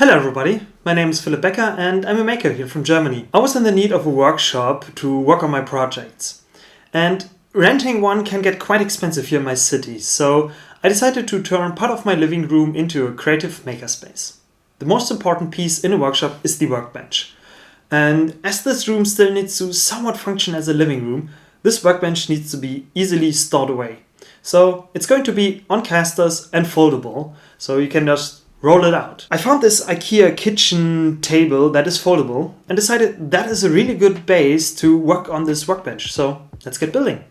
Hello everybody, my name is MrPhilipBecker and I'm a maker here from Germany. I was in the need of a workshop to work on my projects. And renting one can get quite expensive here in my city, so I decided to turn part of my living room into a creative makerspace. The most important piece in a workshop is the workbench. And as this room still needs to somewhat function as a living room, this workbench needs to be easily stored away. So it's going to be on castors and foldable, so you can just roll it out. I found this Ikea Kitchen Table that is foldable and decided that is a really good base to work on this workbench. So let's get building.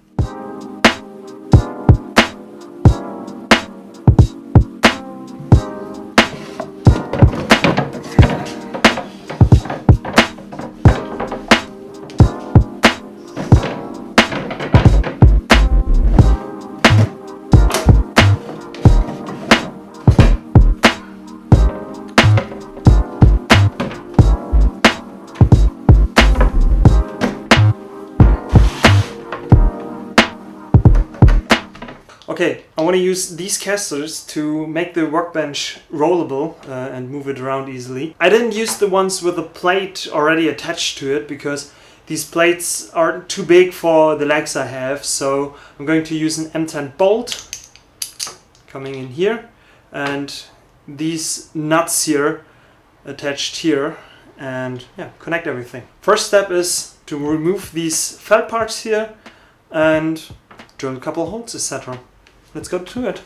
Okay, I want to use these castors to make the workbench rollable and move it around easily. I didn't use the ones with a plate already attached to it because these plates are too big for the legs I have, so I'm going to use an M10 bolt coming in here and these nuts here attached here and connect everything. First step is to remove these felt parts here and drill a couple holes, etc. Let's go to it.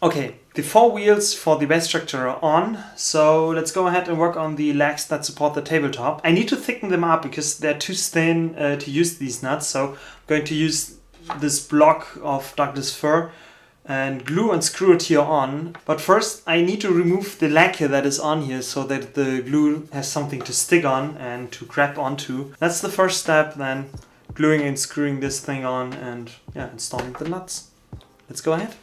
Okay, the four wheels for the base structure are on, so let's go ahead and work on the legs that support the tabletop. I need to thicken them up because they're too thin to use these nuts, so I'm going to use this block of Douglas fir and glue and screw it here on. But first I need to remove the leg here that is on here so that the glue has something to stick on and to grab onto. That's the first step, then gluing and screwing this thing on and installing the nuts. Let's go ahead.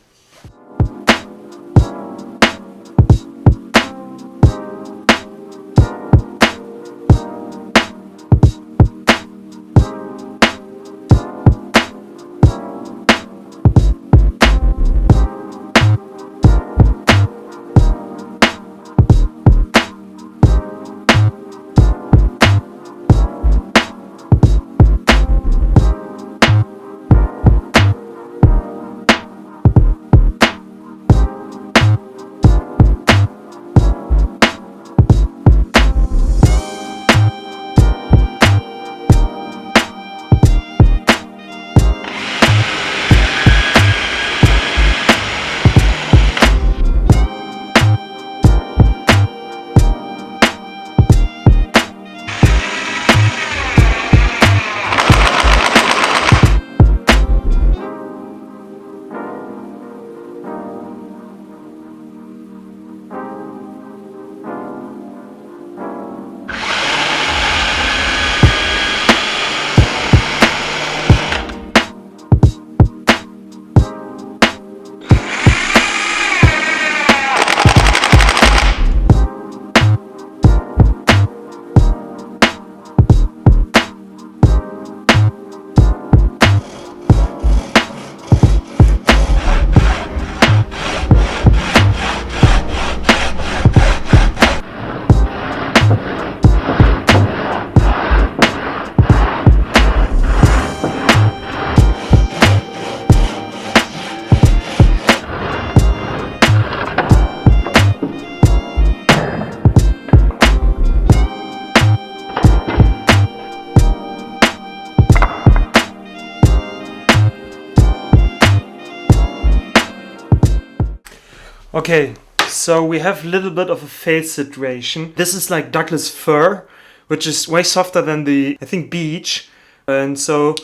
Okay, so we have a little bit of a fail situation. This is like Douglas fir, which is way softer than the, I think, beech. And so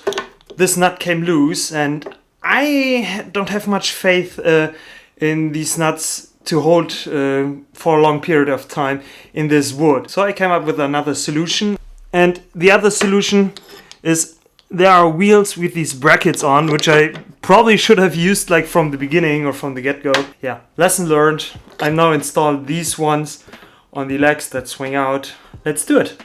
this nut came loose, and I don't have much faith in these nuts to hold for a long period of time in this wood. So I came up with another solution. And the other solution is there are wheels with these brackets on, which I probably should have used like from the beginning or from the get-go. Yeah, lesson learned. I now installed these ones on the legs that swing out. Let's do it.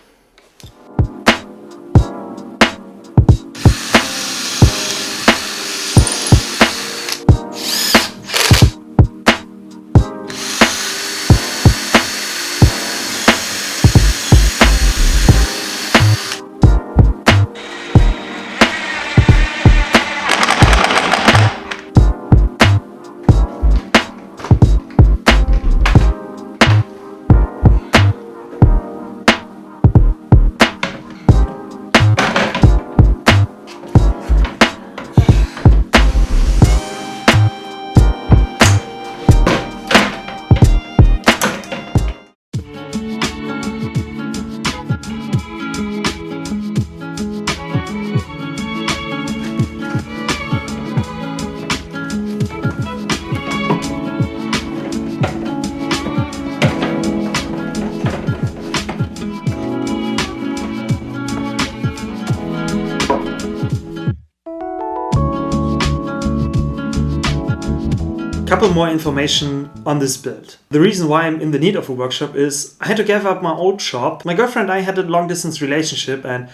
Couple more information on this build. The reason why I'm in the need of a workshop is I had to give up my old shop. My girlfriend and I had a long distance relationship, and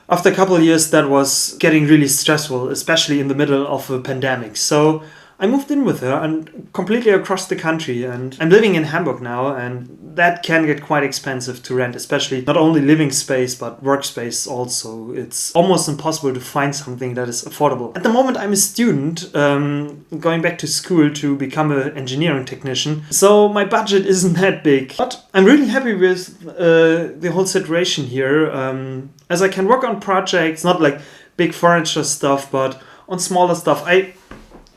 after a couple of years that was getting really stressful, especially in the middle of a pandemic. So I moved in with her and completely across the country, and I'm living in Hamburg now, and that can get quite expensive to rent, especially not only living space but workspace also. It's almost impossible to find something that is affordable. At the moment I'm a student going back to school to become an engineering technician, so my budget isn't that big. But I'm really happy with the whole situation here, as I can work on projects, not like big furniture stuff, but on smaller stuff. I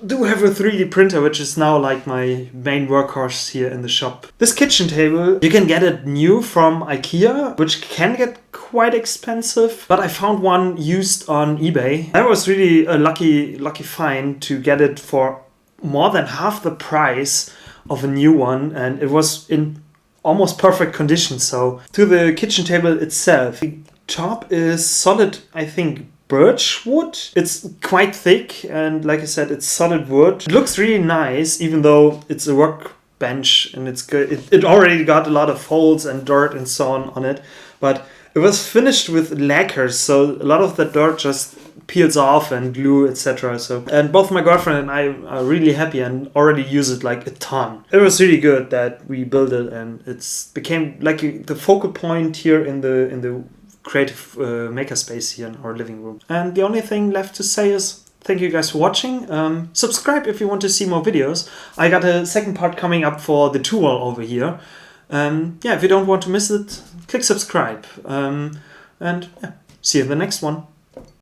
do have a 3D printer, which is now like my main workhorse here in the shop. This kitchen table, you can get it new from Ikea, which can get quite expensive, but I found one used on eBay. That was really a lucky find to get it for more than half the price of a new one, and it was in almost perfect condition. So to the kitchen table itself, the top is solid, I think, birch wood. It's quite thick, and like I said, it's solid wood. It looks really nice, even though it's a workbench and it's good. It already got a lot of holes and dirt and so on it, but it was finished with lacquers, so a lot of the dirt just peels off and glue, etc. So, and both my girlfriend and I are really happy and already use it like a ton. It was really good that we built it, and it's became like the focal point here in the creative makerspace here in our living room. And the only thing left to say is thank you guys for watching. Subscribe if you want to see more videos. I got a second part coming up for the tool over here. Yeah, if you don't want to miss it, click subscribe. And yeah, see you in the next one.